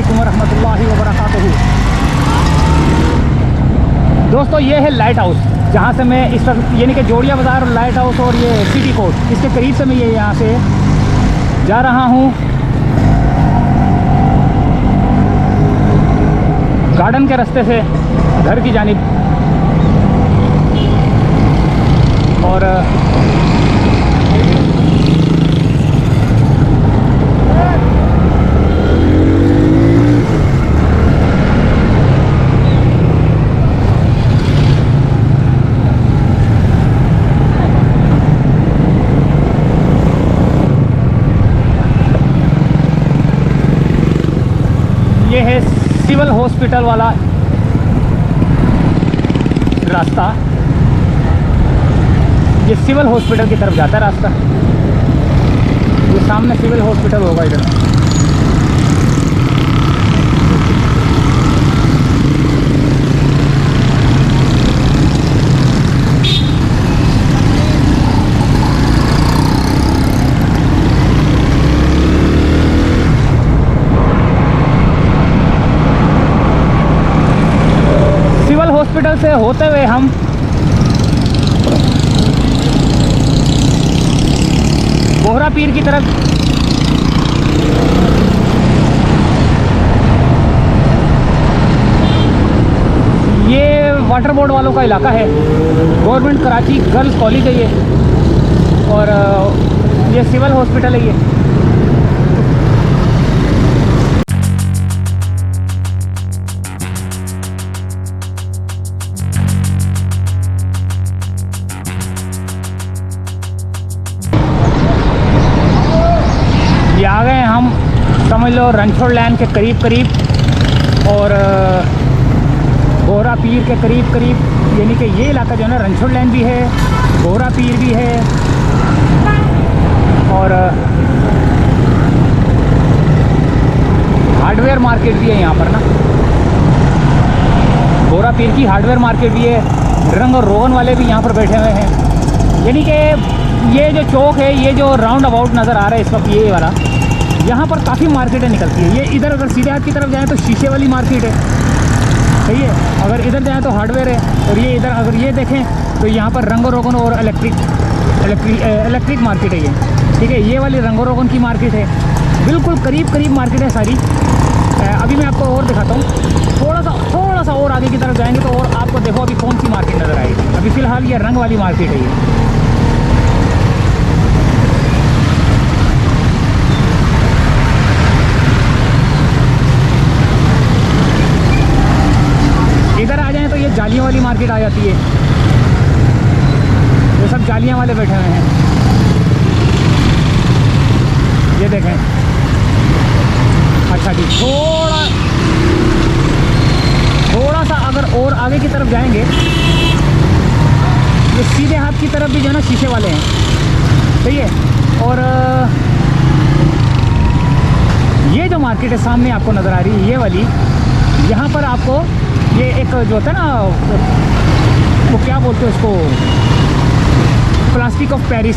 अस्सलामुअलैकुम वरहमतुल्लाहि वबरकातुहू। दोस्तों ये है लाइट हाउस, जहाँ से मैं इस वक्त यानी कि जोड़िया बाज़ार लाइट हाउस और ये सिटी कोर्ट इसके करीब से मैं ये यहाँ से जा रहा हूँ गार्डन के रास्ते से घर की जानिब। और ये है सिविल हॉस्पिटल वाला रास्ता। ये सिविल हॉस्पिटल की तरफ जाता है रास्ता। ये सामने सिविल हॉस्पिटल होगा इधर। हॉस्पिटल से होते हुए हम बोहरा पीर की तरफ ये वाटर बोर्ड वालों का इलाका है। गवर्नमेंट कराची गर्ल्स कॉलेज है ये, और ये सिविल हॉस्पिटल है ये। आ गए हम समझ लो रणछोड़ लैंड के करीब करीब और बोहरा पीर के करीब करीब, यानी कि ये इलाका जो है ना रणछोड़ लैंड भी है, बोहरा पीर भी है और हार्डवेयर मार्केट भी है यहाँ पर ना। बोहरा पीर की हार्डवेयर मार्केट भी है। रंग और रोगन वाले भी यहाँ पर बैठे हुए हैं। यानी कि ये जो चौक है, ये जो राउंड अबाउट नज़र आ रहा है इस वक्त ये वाला, यहाँ पर काफ़ी मार्केटें निकलती है। ये इधर अगर सीधे हाथ की तरफ जाएँ तो शीशे वाली मार्केट है, सही है। अगर इधर जाएँ तो हार्डवेयर है। और ये इधर अगर ये देखें तो यहाँ पर रंगो रोगन और इलेक्ट्रिक मार्केट है ये, ठीक है। ये वाली रंगो रोगन की मार्केट है। बिल्कुल करीब करीब मार्केट है सारी। अभी मैं आपको और दिखाता हूँ। थोड़ा सा और आगे की तरफ जाएंगे तो और आपको देखो अभी कौन सी मार्केट नज़र आएगी। अभी फ़िलहाल ये रंग वाली मार्केट है ये। इधर आ जाएं तो ये जालियाँ वाली मार्केट आ जाती है। ये सब जालियाँ वाले बैठे हुए हैं, ये देखें। अच्छा जी, थोड़ा सा अगर और आगे की तरफ जाएंगे तो सीधे हाथ की तरफ भी जो है ना शीशे वाले हैं, सही है। और ये जो मार्केट है सामने आपको नज़र आ रही है ये वाली, यहाँ पर आपको ये एक जो होता है ना, वो क्या बोलते हैं उसको, प्लास्टिक ऑफ पेरिस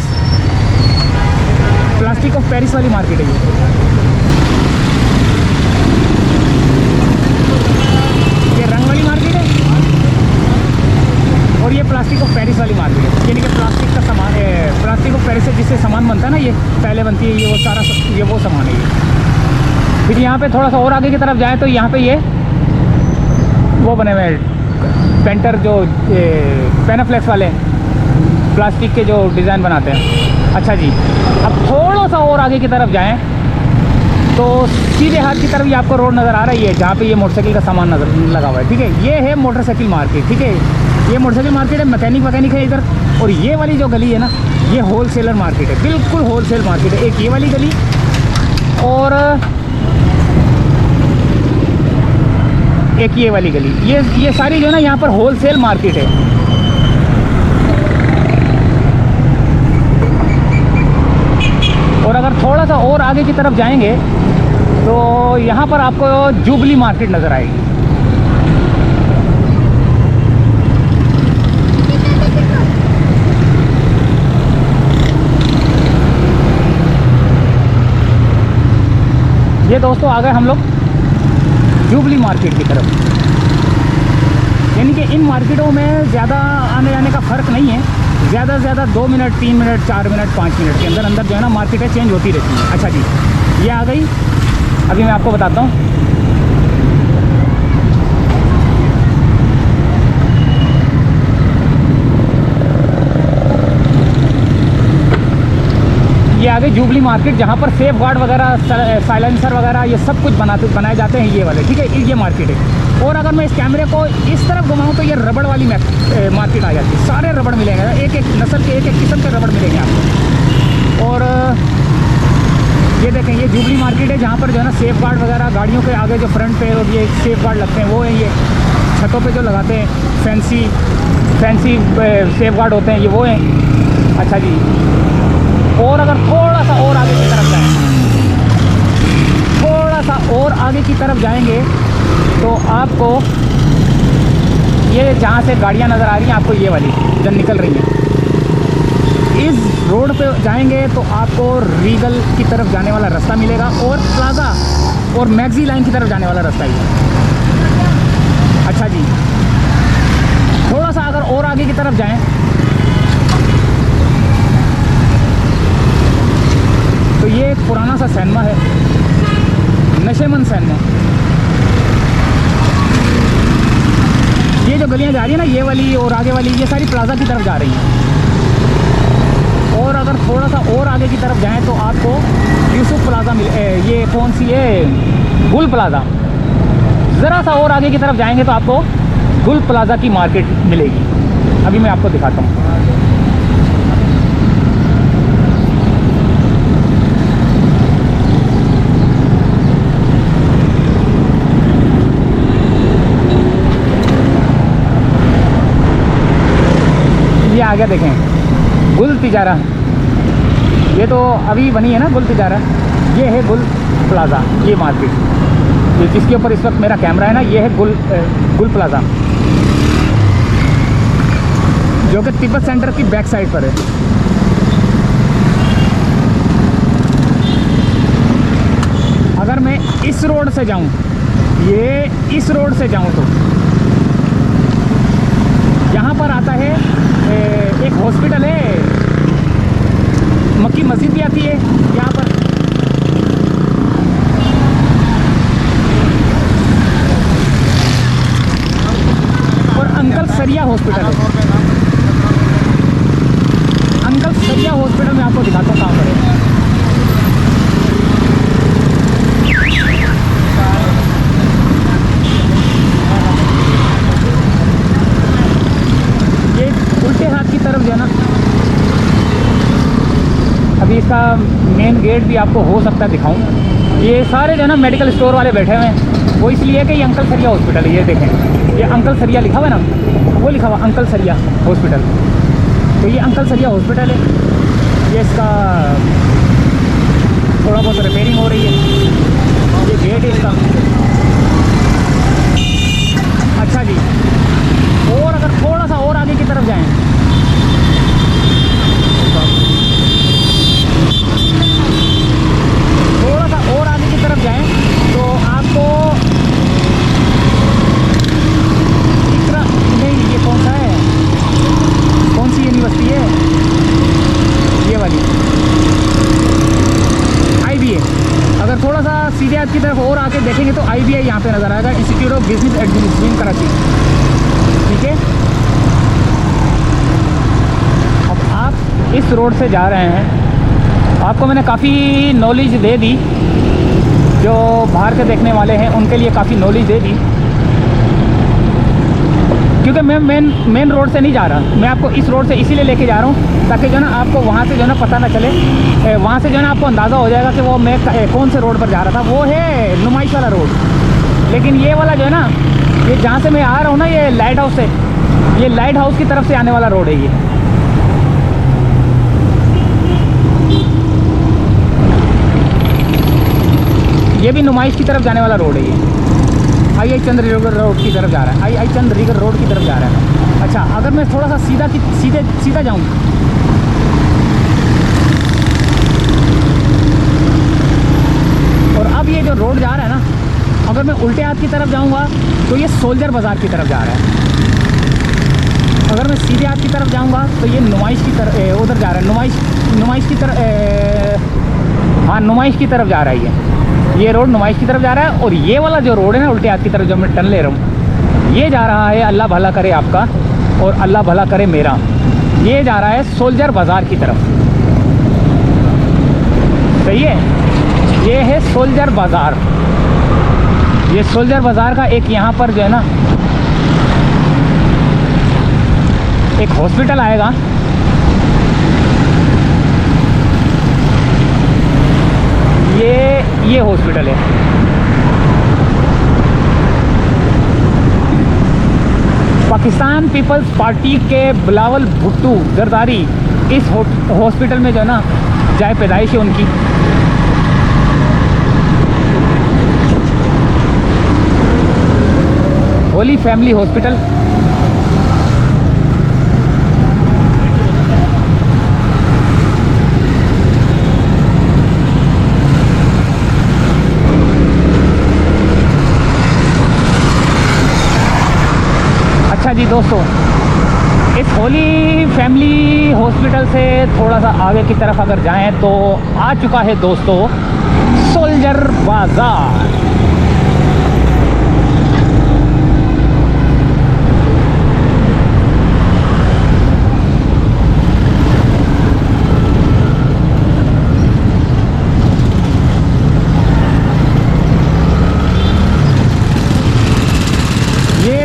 वाली मार्केट है ये रंग वाली मार्केट है और ये प्लास्टिक ऑफ पेरिस वाली मार्केट है। यानी कि प्लास्टिक का सामान, प्लास्टिक ऑफ पेरिस से जिससे सामान बनता है ना, ये पहले बनती है, ये वो सारा ये वो सामान है ये। फिर यहाँ पे थोड़ा सा और आगे की तरफ जाएँ तो यहाँ पे ये वो बने हुए पेंटर जो पेनाफ्लेक्स वाले प्लास्टिक के जो डिज़ाइन बनाते हैं। अच्छा जी, अब थोड़ा सा और आगे की तरफ जाएं तो सीधे हाथ की तरफ ये आपको रोड नज़र आ रही है, जहाँ पे ये मोटरसाइकिल का सामान नज़र लगा हुआ है, ठीक है। ये है मोटरसाइकिल मार्केट, ठीक है। ये मोटरसाइकिल मार्केट है, मैकेनिक है इधर। और ये वाली जो गली है ना, ये होलसेलर मार्केट है, बिल्कुल होलसेल मार्केट है। एक ये वाली गली और एक ये वाली गली, ये सारी जो है ना यहाँ पर होलसेल मार्केट है। और अगर थोड़ा सा और आगे की तरफ जाएंगे तो यहाँ पर आपको जुबली मार्केट नज़र आएगी। ये दोस्तों आ गए हम लोग जुबली मार्केट की तरफ। यानी कि इन मार्केटों में ज़्यादा आने जाने का फ़र्क नहीं है, ज़्यादा से ज़्यादा 2 मिनट 3 मिनट 4 मिनट 5 मिनट के अंदर अंदर जो है ना मार्केटें चेंज होती रहती हैं। अच्छा जी, ये आ गई। अभी मैं आपको बताता हूँ। ये आ गई जुबली मार्केट, जहाँ पर सेफ गार्ड वगैरह, साइलेंसर वगैरह ये सब कुछ बनाए जाते हैं ये वाले, ठीक है। ये मार्केट है। और अगर मैं इस कैमरे को इस तरफ घुमाऊँ तो ये रबड़ वाली मार्केट आ जाती है। सारे रबड़ मिलेंगे, एक एक नस्ल के एक एक किस्म के रबड़ मिलेंगे आपको। और ये देखें, ये जुबली मार्केट है जहाँ पर जो है ना सेफ गार्ड वगैरह गाड़ियों के आगे जो फ्रंट पे ये सेफ गार्ड लगते हैं वो है। ये छतों पे जो लगाते हैं फैंसी सेफ गार्ड होते हैं, ये वो हैं। अच्छा जी, और अगर थोड़ा सा और आगे की तरफ जाएं, थोड़ा सा और आगे की तरफ जाएंगे तो आपको ये जहाँ से गाड़ियाँ नज़र आ रही हैं आपको, ये वाली जो निकल रही हैं, इस रोड पे जाएंगे तो आपको रीगल की तरफ जाने वाला रास्ता मिलेगा और प्लाज़ा और मैगजी लाइन की तरफ जाने वाला रास्ता ही है। अच्छा जी, थोड़ा सा अगर और आगे की तरफ जाएं तो ये एक पुराना सा सिनेमा है, नशेमंद सिनेमा। ये जो गलियां जा रही है ना, ये वाली और आगे वाली, ये सारी प्लाज़ा की तरफ जा रही हैं। और अगर थोड़ा सा और आगे की तरफ जाएं तो आपको यूसुफ प्लाज़ा ये कौन सी है, गुल प्लाज़ा। ज़रा सा और आगे की तरफ जाएंगे तो आपको गुल प्लाज़ा की मार्केट मिलेगी। अभी मैं आपको दिखाता हूँ। ये आगे देखें, गुल तिजारा, ये तो अभी बनी है ना गुल तिजारा। ये है गुल प्लाज़ा, ये मार्केट, ये जिसके ऊपर इस वक्त मेरा कैमरा है ना, ये है गुल प्लाज़ा, जो कि तिब्बत सेंटर की बैक साइड पर है। अगर मैं इस रोड से जाऊं, ये इस रोड से जाऊं तो यहाँ पर आता है एक हॉस्पिटल है, मक्की मस्जिद भी आती है यहाँ पर। और अंकल सरिया हॉस्पिटल है। अंकल सरिया हॉस्पिटल में आपको दिखाता हूँ कहाँ पर है। ये उल्टे हाथ की तरफ जो है ना, अभी इसका मेन गेट भी आपको हो सकता है दिखाऊं। ये सारे जो है ना मेडिकल स्टोर वाले बैठे हुए हैं, वो इसलिए कि ये अंकल सरिया हॉस्पिटल है। ये देखें, ये अंकल सरिया लिखा हुआ है ना, वो लिखा हुआ अंकल सरिया हॉस्पिटल। तो ये अंकल सरिया हॉस्पिटल है। ये इसका थोड़ा बहुत रिपेयरिंग हो रही है। ये गेट है इसका। अच्छा जी, और अगर थोड़ा सा और आगे की तरफ जाएं, थोड़ा सा और आगे की तरफ जाएं तो आपको इकरा, नहीं ये कौन सा है, कौन सी यूनिवर्सिटी है, ये वाली IBA। अगर थोड़ा सा सीधे हाथ की तरफ और आके देखेंगे तो IBA यहाँ पे नज़र आएगा, institute of business administration Karachi, ठीक है। अब आप इस रोड से जा रहे हैं, आपको मैंने काफ़ी नॉलेज दे दी, जो बाहर के देखने वाले हैं उनके लिए काफ़ी नॉलेज दे दी, क्योंकि मैं मेन रोड से नहीं जा रहा। मैं आपको इस रोड से इसीलिए लेके जा रहा हूँ ताकि जो है ना आपको वहाँ से जो है ना पता ना चले, वहाँ से जो है ना आपको अंदाज़ा हो जाएगा कि वो मैं कौन से रोड पर जा रहा था। वो है नुमाइश वाला रोड, लेकिन ये वाला जो है ना, ये जहाँ से मैं आ रहा हूँ ना, ये लाइट हाउस से, ये लाइट हाउस की तरफ से आने वाला रोड है। ये भी नुमाइश की तरफ जाने वाला रोड है। ये आई चंद्रनगर रोड की तरफ जा रहा है, आई चंद्रनगर रोड की तरफ जा रहा है। अच्छा, अगर मैं थोड़ा सा सीधा जाऊँ, और अब ये जो रोड जा रहा है ना, अगर अगर मैं उल्टे हाथ की तरफ जाऊंगा तो ये सोल्जर बाज़ार की तरफ जा रहा है। अगर मैं सीधे हाथ की तरफ जाऊंगा तो ये नुमाइश की तरफ उधर जा रहा है, नुमाइश की तरफ, हाँ नुमाइश की तरफ जा रहा है। ये रोड नुमाइश की तरफ जा रहा है। और ये वाला जो रोड है ना उल्टे हाथ की तरफ, जो मैं टर्न ले रहा हूँ, ये जा रहा है, अल्लाह भला करे आपका और अल्लाह भला करे मेरा, ये जा रहा है सोल्जर बाज़ार की तरफ। सही है, ये है सोल्जर बाज़ार। ये सोल्जर बाज़ार का एक यहाँ पर जो है ना एक हॉस्पिटल आएगा। ये हॉस्पिटल है। पाकिस्तान पीपल्स पार्टी के बिलावल भुट्टो जरदारी इस हॉस्पिटल में जो है ना जाए पैदाइश है उनकी। Holi family hospital. अच्छा जी दोस्तों, इस होली फैमिली हॉस्पिटल से थोड़ा सा आगे की तरफ अगर जाएं तो आ चुका है दोस्तों सोल्जर बाज़ार।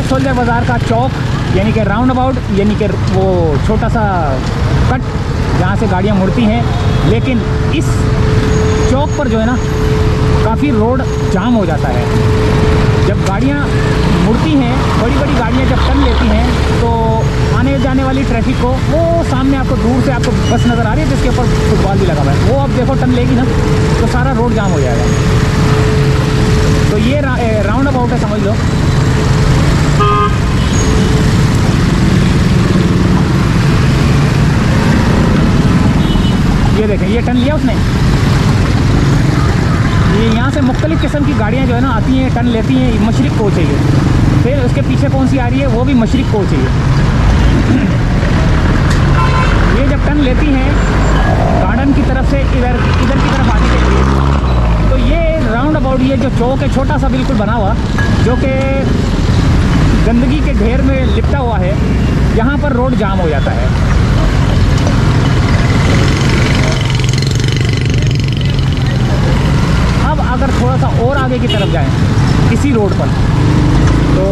सोल्जर बाज़ार का चौक, यानी कि राउंड अबाउट, यानी कि वो छोटा सा कट जहाँ से गाड़ियाँ मुड़ती हैं। लेकिन इस चौक पर जो है ना काफ़ी रोड जाम हो जाता है। जब गाड़ियाँ मुड़ती हैं, बड़ी बड़ी गाड़ियाँ जब टर्न लेती हैं तो आने जाने वाली ट्रैफिक को, वो सामने आपको दूर से आपको बस नज़र आ रही है जिसके ऊपर फुटबॉल भी लगा हुआ है, वो अब देखो टर्न लेगी ना तो सारा रोड जाम हो जाएगा। तो ये राउंड अबाउट है, समझ लो। ये देखें, ये टर्न लिया उसने। ये यहाँ से मुख्तलिफ़ किस्म की गाड़ियाँ जो है ना आती हैं, टर्न लेती हैं। मशरिक़ को चाहिए, फिर उसके पीछे कौन सी आ रही है, वो भी मशरिक़ को चाहिए। ये जब टर्न लेती हैं गार्डन की तरफ से इधर की तरफ आने के लिए, तो ये राउंड अबाउट, ये जो चौक है छोटा सा बिल्कुल बना हुआ, जो कि गंदगी के ढेर में लिपटा हुआ है, यहाँ पर रोड जाम हो जाता है। अब अगर थोड़ा सा और आगे की तरफ जाएं इसी रोड पर, तो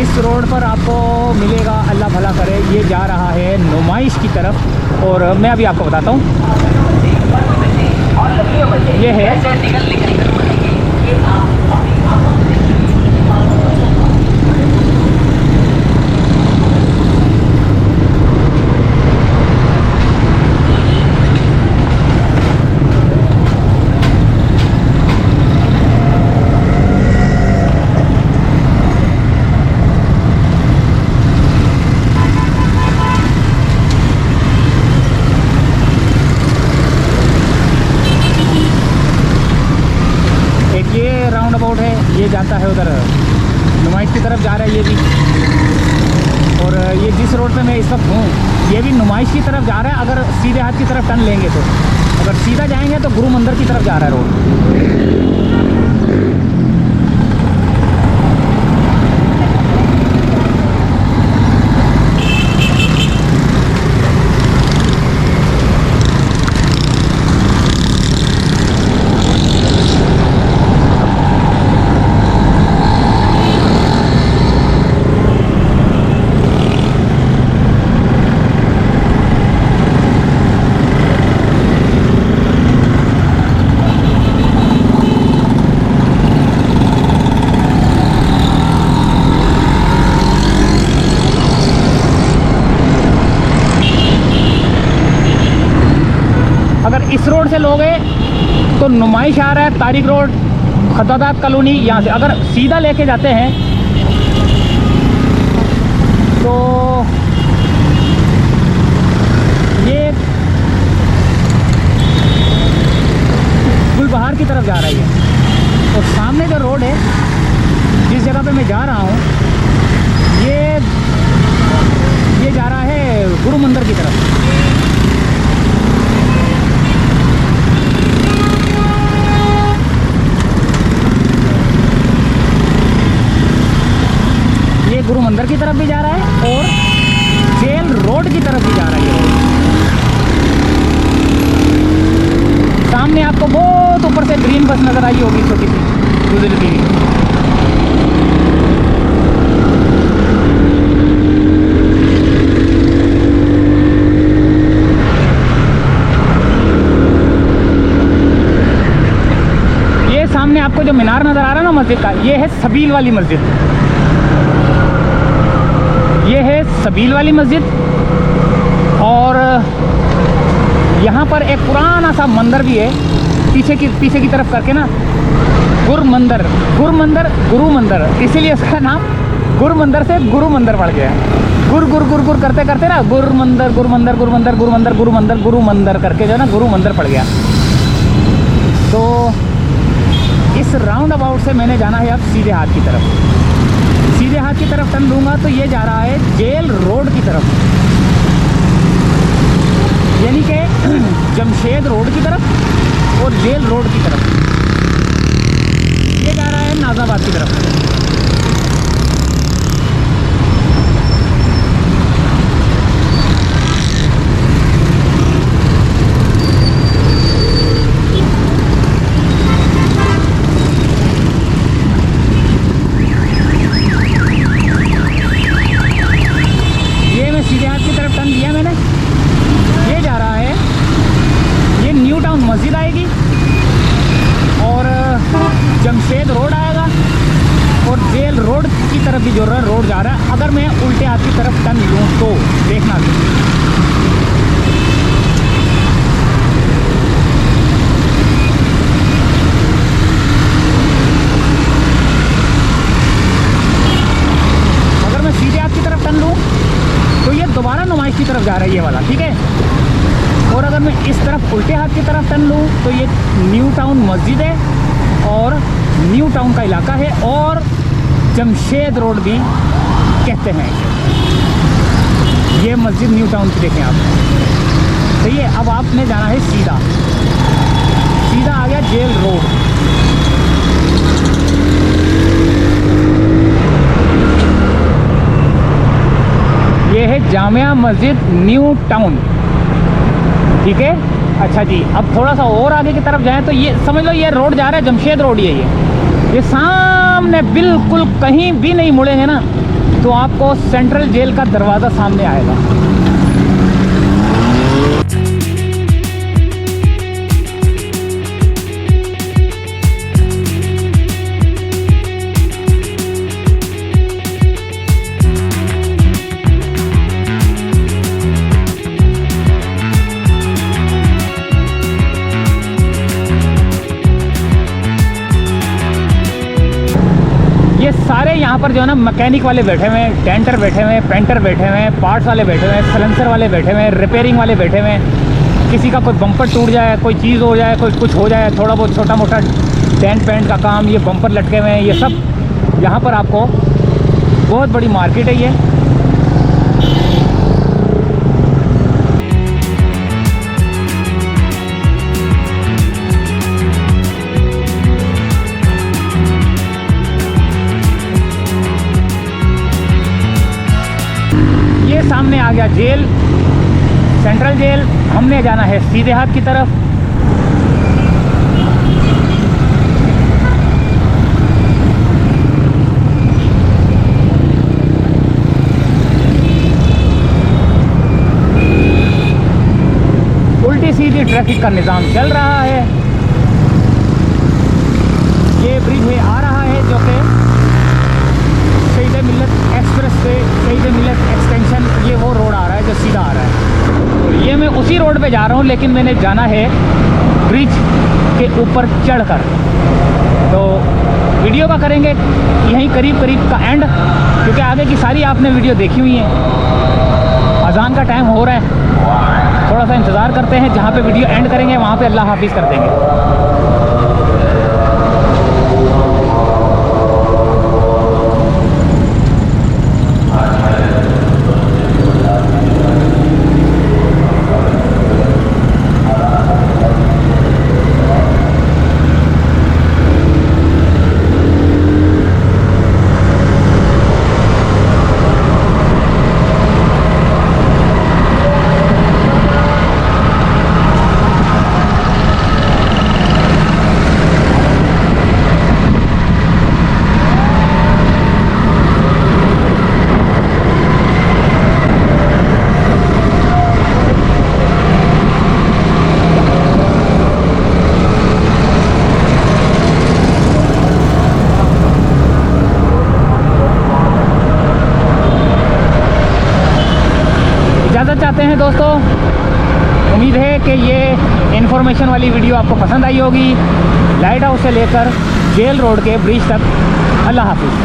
इस रोड पर आपको मिलेगा, अल्लाह भला करे, ये जा रहा है नुमाइश की तरफ। और मैं अभी आपको बताता हूँ, ये है राउंड अबाउट है, ये जाता है उधर नुमाइश की तरफ जा रहा है ये भी। और ये जिस रोड पे मैं इस वक्त हूँ ये भी नुमाइश की तरफ जा रहा है। अगर सीधे हाथ की तरफ टर्न लेंगे तो, अगर सीधा जाएंगे तो गुरु मंदिर की तरफ जा रहा है रोड। इस रोड से लोगे तो नुमाइश आ रहा है, तारिक रोड, खदादात कॉलोनी। यहाँ से अगर सीधा लेके जाते हैं तो ये गुलबहार की तरफ जा रही है। और सामने जो रोड है जिस जगह पे मैं जा रहा हूँ ये जा रहा है गुरु मंदिर की तरफ। ये गुरु मंदिर की तरफ भी जा रहा है और जेल रोड की तरफ भी जा रहा है ये रोड। सामने आपको बहुत ऊपर से ग्रीन बस नजर आई होगी, छोटी सी गुजरती हुई। ये सामने आपको जो मीनार नजर आ रहा है ना मस्जिद का, ये है सबील वाली मस्जिद। ये है सबील वाली मस्जिद और यहाँ पर एक पुराना सा मंदिर भी है पीछे की तरफ करके ना, गुरु मंदिर, इसीलिए उसका नाम गुरु मंदिर से गुरु मंदिर पड़ गया है। गुर करते करते ना गुरु मंदिर करके जो है ना गुरु मंदिर पड़ गया। तो इस राउंड अबाउट से मैंने जाना है अब सीधे हाथ की तरफ। सीधे हाथ की तरफ टर्न लूँगा तो ये जा रहा है जेल रोड की तरफ, यानी कि जमशेद रोड की तरफ और जेल रोड की तरफ। ये जा रहा है नाजाबाद की तरफ। ये मैं सीधे हाथ की तरफ टर्न लिया मैंने। ये जा रहा है, ये न्यू टाउन मस्जिद आएगी और जमशेद रोड आएगा और जेल रोड की तरफ भी जो रोड जा रहा है। अगर मैं उल्टे हाथ की तरफ टर्न लूँ तो देखना। अगर मैं सीधे हाथ की तरफ टर्न लूँ तो ये दोबारा नुमाइश की तरफ जा रहा है ये वाला, ठीक है। और अगर मैं इस तरफ उल्टे हाथ की तरफ टर्न लूँ तो ये न्यू टाउन मस्जिद है और न्यू टाउन का इलाका है और जमशेद रोड भी कहते हैं। ये मस्जिद न्यू टाउन की देखें आप। तो ये अब आपने जाना है सीधा आ गया जेल रोड। ये है जामिया मस्जिद न्यू टाउन, ठीक है। अच्छा जी, अब थोड़ा सा और आगे की तरफ जाएं तो ये समझ लो ये रोड जा रहा है जमशेद रोड ही है ये सामने बिल्कुल कहीं भी नहीं मुड़ेंगे ना तो आपको सेंट्रल जेल का दरवाज़ा सामने आएगा। ये सारे यहाँ पर जो है ना मैकेनिक वाले बैठे हुए हैं, डेंटर बैठे हुए हैं, पेंटर बैठे हुए हैं, पार्ट्स वाले बैठे हुए हैं, सलेंसर वाले बैठे हुए हैं, रिपेयरिंग वाले बैठे हुए हैं। किसी का कोई बम्पर टूट जाए, कोई चीज़ हो जाए, कोई कुछ हो जाए, थोड़ा बहुत छोटा मोटा डेंट पेंट का काम, ये बम्पर लटके हुए हैं, ये सब यहाँ पर आपको बहुत बड़ी मार्केट है ये। सामने आ गया जेल, सेंट्रल जेल। हमने जाना है सीधे हाथ की तरफ। उल्टी सीधी ट्रैफिक का निज़ाम चल रहा है। ये ब्रिज है आ रहा है जो कि शहीद मिल्लत एक्सप्रेस से शहीद मिल्लत एक्सटेंशन, ये वो रोड आ रहा है जो सीधा आ रहा है। और ये मैं उसी रोड पे जा रहा हूँ लेकिन मैंने जाना है ब्रिज के ऊपर चढ़कर। तो वीडियो का करेंगे यहीं करीब का एंड, क्योंकि आगे की सारी आपने वीडियो देखी हुई है। अजान का टाइम हो रहा है, थोड़ा सा इंतज़ार करते हैं। जहाँ पे वीडियो एंड करेंगे वहाँ पे अल्लाह हाफिज़ कर देंगे। जाते हैं दोस्तों। उम्मीद है कि ये इन्फॉर्मेशन वाली वीडियो आपको पसंद आई होगी। लाइट हाउस से लेकर जेल रोड के ब्रिज तक। अल्लाह हाफिज़।